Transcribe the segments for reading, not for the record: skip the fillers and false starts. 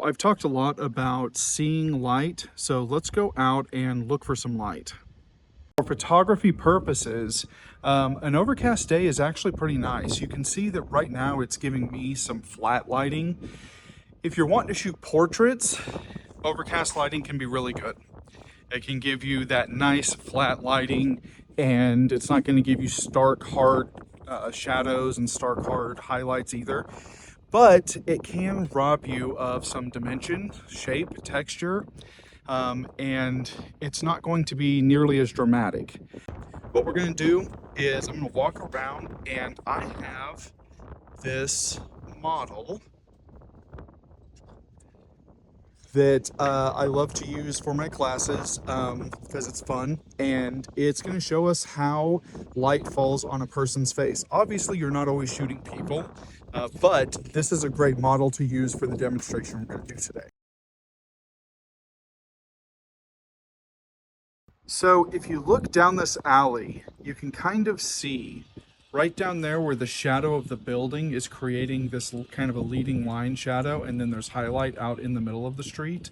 I've talked a lot about seeing light, so let's go out and look for some light. For photography purposes, an overcast day is actually pretty nice. You can see that right now it's giving me some flat lighting. If you're wanting to shoot portraits, overcast lighting can be really good. It can give you that nice flat lighting, and it's not going to give you stark hard shadows and stark hard highlights either. But it can rob you of some dimension, shape, texture, and it's not going to be nearly as dramatic. What we're going to do is I'm going to walk around, and I have this model that I love to use for my classes because it's fun, and it's going to show us how light falls on a person's face. Obviously, you're not always shooting people, but this is a great model to use for the demonstration we're going to do today. So if you look down this alley, you can kind of see right down there where the shadow of the building is creating this kind of a leading line shadow, and then there's highlight out in the middle of the street.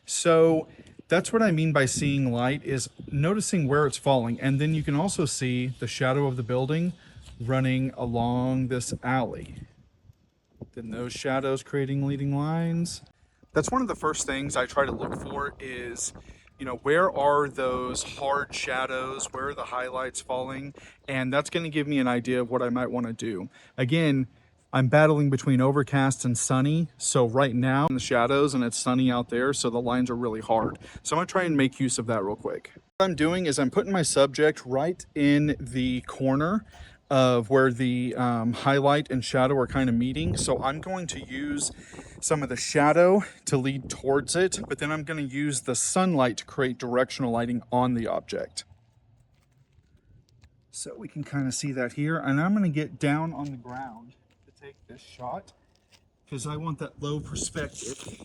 So that's what I mean by seeing light, is noticing where it's falling. And then you can also see the shadow of the building running along this alley. Then those shadows creating leading lines. That's one of the first things I try to look for is, where are those hard shadows? Where are the highlights falling? And that's going to give me an idea of what I might want to do. Again, I'm battling between overcast and sunny. So right now in the shadows, and it's sunny out there, so the lines are really hard. So I'm going to try and make use of that real quick. What I'm doing is I'm putting my subject right in the corner of where the highlight and shadow are kind of meeting. So I'm going to use some of the shadow to lead towards it, but then I'm going to use the sunlight to create directional lighting on the object. So we can kind of see that here, and I'm going to get down on the ground to take this shot because I want that low perspective.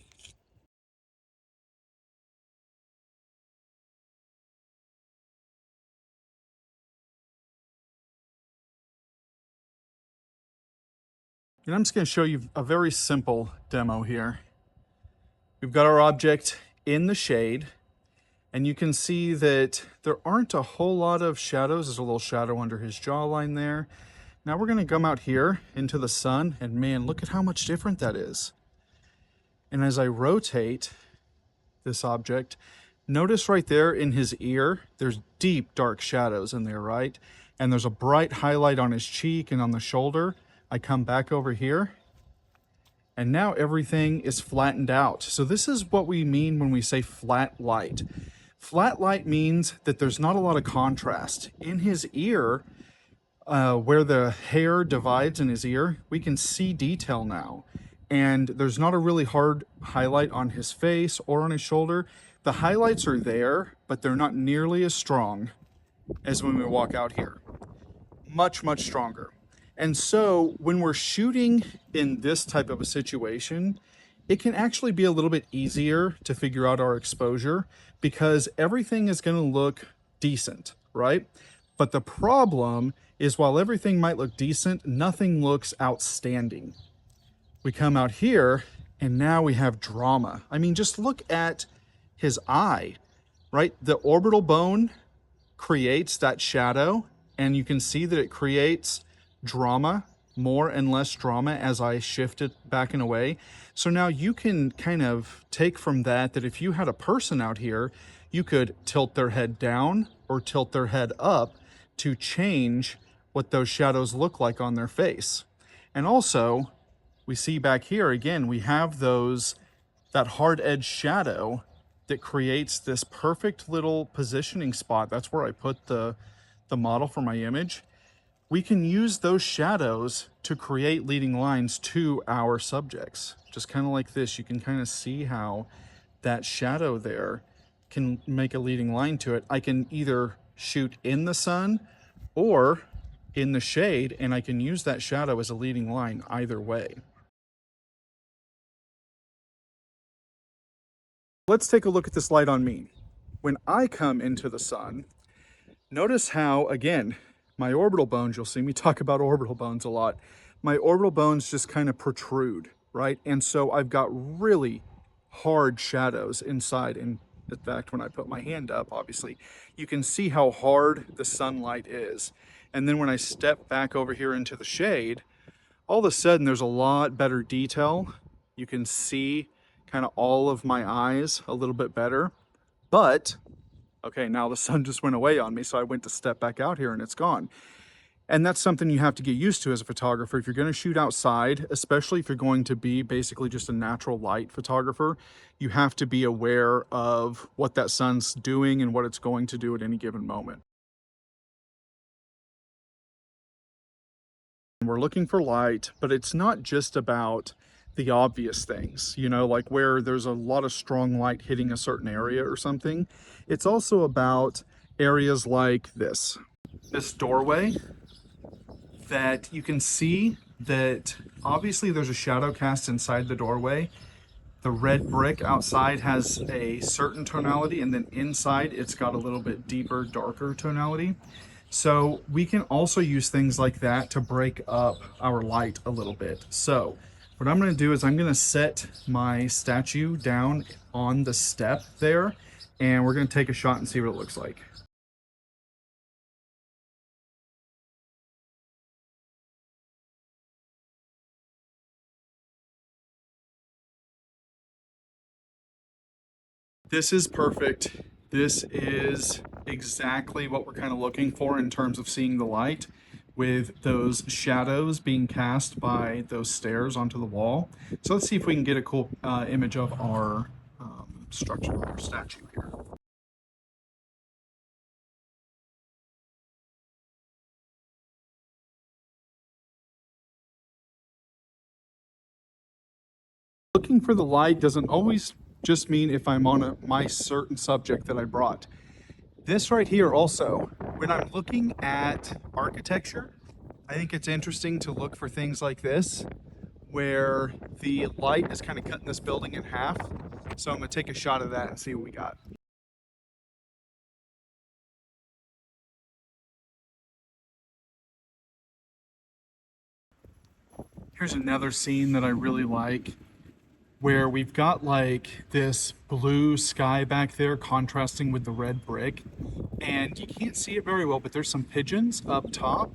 And I'm just going to show you a very simple demo here. We've got our object in the shade, and you can see that there aren't a whole lot of shadows. There's a little shadow under his jawline there. Now we're going to come out here into the sun, and man, look at how much different that is. And as I rotate this object, notice right there in his ear, there's deep dark shadows in there, right? And there's a bright highlight on his cheek and on the shoulder. I come back over here, and now everything is flattened out. So this is what we mean when we say flat light. Flat light means that there's not a lot of contrast. In his ear, where the hair divides in his ear, we can see detail now. And there's not a really hard highlight on his face or on his shoulder. The highlights are there, but they're not nearly as strong as when we walk out here. Much, much stronger. And so when we're shooting in this type of a situation, it can actually be a little bit easier to figure out our exposure because everything is going to look decent, right? But the problem is while everything might look decent, nothing looks outstanding. We come out here and now we have drama. I mean, just look at his eye, right? The orbital bone creates that shadow, and you can see that it creates drama, more and less drama as I shift it back and away. So now you can kind of take from that if you had a person out here, you could tilt their head down or tilt their head up to change what those shadows look like on their face. And also we see back here again, we have that hard edge shadow that creates this perfect little positioning spot. That's where I put the model for my image. We can use those shadows to create leading lines to our subjects. Just kind of like this, you can kind of see how that shadow there can make a leading line to it. I can either shoot in the sun or in the shade, and I can use that shadow as a leading line either way. Let's take a look at this light on me. When I come into the sun, notice how, again, my orbital bones, you'll see me talk about orbital bones a lot. My orbital bones just kind of protrude, right? And so I've got really hard shadows inside. And in fact, when I put my hand up, obviously, you can see how hard the sunlight is. And then when I step back over here into the shade, all of a sudden there's a lot better detail. You can see kind of all of my eyes a little bit better. But, okay, now the sun just went away on me, so I went to step back out here and it's gone. And that's something you have to get used to as a photographer. If you're going to shoot outside, especially if you're going to be basically just a natural light photographer, you have to be aware of what that sun's doing and what it's going to do at any given moment. We're looking for light, but it's not just about the obvious things, you know, like where there's a lot of strong light hitting a certain area or something. It's also about areas like this doorway, that you can see that obviously there's a shadow cast inside the doorway. The red brick outside has a certain tonality, and then inside it's got a little bit deeper, darker tonality. So we can also use things like that to break up our light a little bit. So what I'm going to do is I'm going to set my statue down on the step there, and we're going to take a shot and see what it looks like. This is perfect. This is exactly what we're kind of looking for in terms of seeing the light, with those shadows being cast by those stairs onto the wall. So let's see if we can get a cool image of our structure, our statue here. Looking for the light doesn't always just mean if I'm on my certain subject that I brought. This right here also, when I'm looking at architecture, I think it's interesting to look for things like this, where the light is kind of cutting this building in half. So I'm gonna take a shot of that and see what we got. Here's another scene that I really like, where we've got like this blue sky back there contrasting with the red brick, and you can't see it very well, but there's some pigeons up top.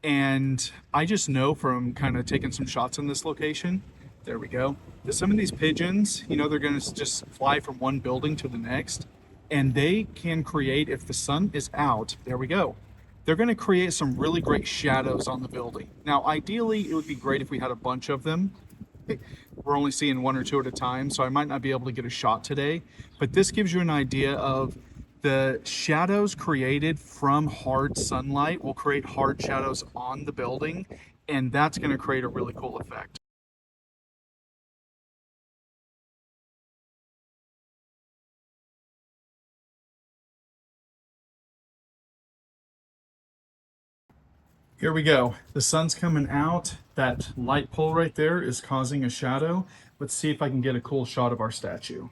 And I just know from kind of taking some shots in this location, there we go, that some of these pigeons, you know, they're going to just fly from one building to the next, and they can create, if the sun is out, there we go, they're going to create some really great shadows on the building. Now, ideally, it would be great if we had a bunch of them. We're only seeing one or two at a time, so I might not be able to get a shot today, but this gives you an idea of the shadows created from hard sunlight will create hard shadows on the building, and that's going to create a really cool effect. Here we go. The sun's coming out. That light pole right there is causing a shadow. Let's see if I can get a cool shot of our statue.